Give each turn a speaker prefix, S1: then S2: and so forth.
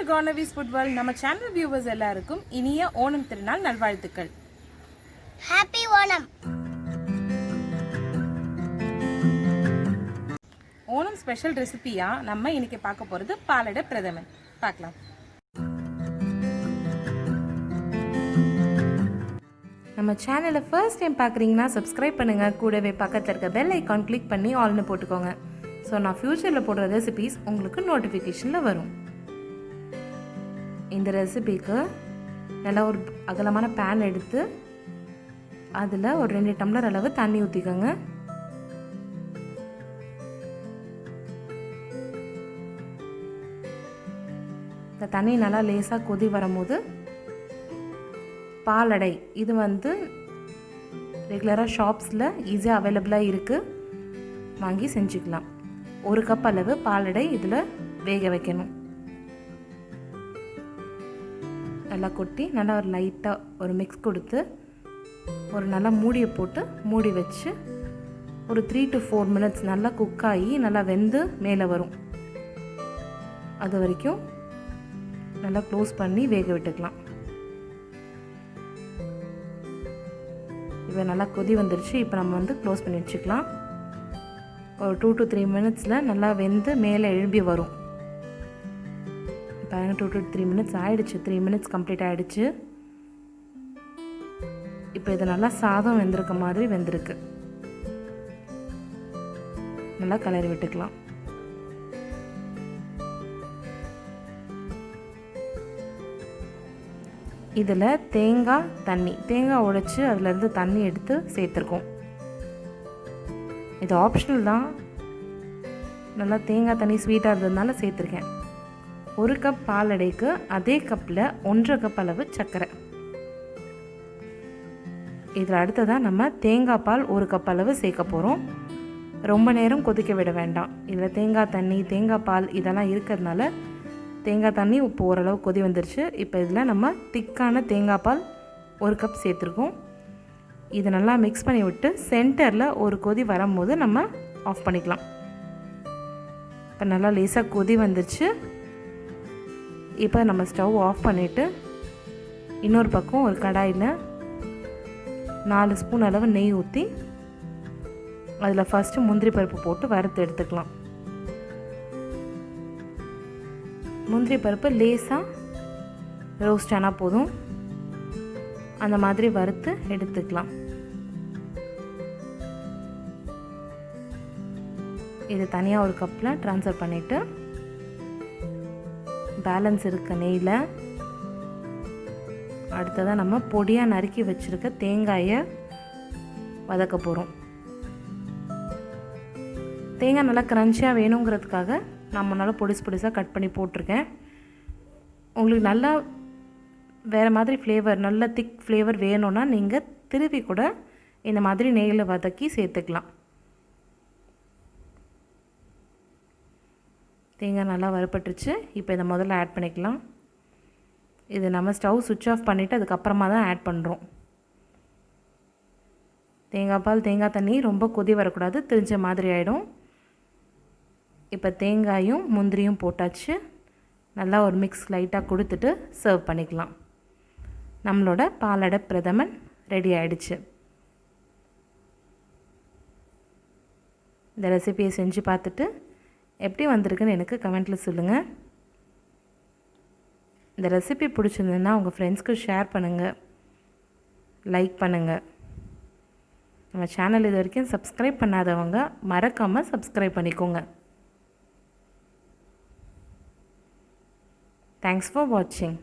S1: Gaunavis Food World நம்ம channel viewers எல்லாருக்கும் இனிய ஓணம் திருநாள் நல்வாழ்த்துக்கள்.
S2: ஹேப்பி ஓணம்.
S1: ஓணம் ஸ்பெஷல் ரெசிபியா நம்ம இன்னைக்கு பார்க்க போறது பாலடை பிரதமன். பார்க்கலாம். நம்ம சேனலை ஃபர்ஸ்ட் டைம் பார்க்குறீங்கன்னா சப்ஸ்கிரைப் பண்ணுங்கள். கூடவே பக்கத்தில் இருக்க பெல் ஐக்கான் கிளிக் பண்ணி ஆல்னு போட்டுக்கோங்க. ஸோ நான் ஃப்யூச்சரில் போடுற ரெசிபீஸ் உங்களுக்கு நோட்டிஃபிகேஷனில் வரும். இந்த ரெசிபிக்கு நல்லா ஒரு அகலமான பேன் எடுத்து அதில் ஒரு 2 டம்ளர் அளவு தண்ணி ஊற்றிக்கோங்க. இந்த தண்ணி நல்லா லேசாக கொதி வரும்போது பாலடை, இது ரெகுலராக ஷாப்ஸில் ஈஸியாக அவைலபிளாக இருக்குது, வாங்கி செஞ்சுக்கலாம். 1 கப் அளவு பாலடை இதில் வேக வைக்கணும். நல்லா கொட்டி நல்லா ஒரு லைட்டாக ஒரு மிக்ஸ் கொடுத்து ஒரு நல்லா மூடியை போட்டு மூடி வச்சு ஒரு 3 to 4 மினிட்ஸ் நல்லா குக் ஆகி நல்லா வெந்து மேலே வரும். அது வரைக்கும் நல்லா க்ளோஸ் பண்ணி வேக விட்டுக்கலாம். இப்போ நல்லா கொதி வந்துருச்சு. இப்போ நம்ம க்ளோஸ் பண்ணி வச்சுக்கலாம். ஒரு 2 to 3 மினிட்ஸில் நல்லா வெந்து மேலே எழும்பி வரும். இப்போ 2 to 3 மினிட்ஸ் ஆகிடுச்சு. 3 மினிட்ஸ் கம்ப்ளீட் ஆகிடுச்சு. இப்போ இது நல்லா சாதம் வெந்திருக்க மாதிரி வெந்திருக்கு. நல்லா கலரி விட்டுக்கலாம். இதில் தேங்காய் உடைச்சி அதிலேருந்து தண்ணி எடுத்து சேர்த்துருக்கோம். இது ஆப்ஷனல் தான். நல்லா தேங்காய் தண்ணி ஸ்வீட்டாக இருந்ததுனால சேர்த்துருக்கேன். 1 கப் பாலடைக்கு அதே கப்பில் 1.5 கப் அளவு சர்க்கரை. இதில் அடுத்ததாக நம்ம தேங்காய் பால் 1 கப் அளவு சேர்க்க போகிறோம். ரொம்ப நேரம் கொதிக்க விட வேண்டாம். இதில் தேங்காய் தண்ணி, தேங்காய் பால் இதெல்லாம் இருக்கிறதுனால தேங்காய் தண்ணி இப்போ ஓரளவு கொதி வந்துருச்சு. இப்போ இதில் நம்ம திக்கான தேங்காய் பால் 1 கப் சேர்த்துருக்கோம். இதை நல்லா மிக்ஸ் பண்ணி விட்டு சென்டரில் ஒரு கொதி வரும்போது நம்ம ஆஃப் பண்ணிக்கலாம். இப்போ நல்லா லேசாக கொதி வந்துருச்சு. இப்போ நம்ம ஸ்டவ் ஆஃப் பண்ணிவிட்டு இன்னொரு பக்கம் ஒரு கடாயில் 4 ஸ்பூன் அளவு நெய் ஊற்றி அதில் ஃபஸ்ட்டு முந்திரி பருப்பு போட்டு வறுத்து எடுத்துக்கலாம். முந்திரி பருப்பு லேசாக ரோஸ்ட் ஆனால் போதும். அந்த மாதிரி வறுத்து எடுத்துக்கலாம். இது தனியாக ஒரு கப்பில் ட்ரான்ஸ்ஃபர் பண்ணிவிட்டு பேலன்ஸ் இருக்க நெய்யில் அடுத்ததாக நம்ம பொடியாக நறுக்கி வச்சுருக்க தேங்காயை வதக்க போகிறோம். தேங்காய் நல்லா க்ரன்ச்சியாக வேணுங்கிறதுக்காக நான் முன்னால் பொடிசாக கட் பண்ணி போட்டிருக்கேன். உங்களுக்கு நல்லா வேறு மாதிரி ஃப்ளேவர், நல்ல திக் ஃப்ளேவர் வேணும்னா நீங்கள் திருப்பி கூட இந்த மாதிரி நெய்யில் வதக்கி சேர்த்துக்கலாம். தேங்காய் நல்லா வறுபட்டுருச்சு. இப்போ இதை முதல்ல ஆட் பண்ணிக்கலாம். இது நம்ம ஸ்டவ் சுவிட்ச் ஆஃப் பண்ணிவிட்டு அதுக்கப்புறமா தான் ஆட் பண்ணுறோம். தேங்காய் பால், தேங்காய் தண்ணி ரொம்ப கொதி வரக்கூடாது, தெரிஞ்ச மாதிரி ஆகிடும். இப்போ தேங்காயும் முந்திரியும் போட்டாச்சு. நல்லா ஒரு மிக்ஸ் லைட்டாக கொடுத்துட்டு சர்வ் பண்ணிக்கலாம். நம்மளோட பாலடை பிரதமன் ரெடி ஆகிடுச்சு. இந்த ரெசிபியை செஞ்சு பார்த்துட்டு எப்படி வந்திருக்குன்னு எனக்கு கமெண்ட்டில் சொல்லுங்கள். இந்த ரெசிபி பிடிச்சிருந்ததுன்னா உங்கள் ஃப்ரெண்ட்ஸ்க்கு ஷேர் பண்ணுங்கள், லைக் பண்ணுங்கள். நம்ம சேனல் இது வரைக்கும் சப்ஸ்கிரைப் பண்ணாதவங்க மறக்காமல் சப்ஸ்கிரைப் பண்ணிக்கோங்க. தேங்க்ஸ் ஃபார் வாட்சிங்.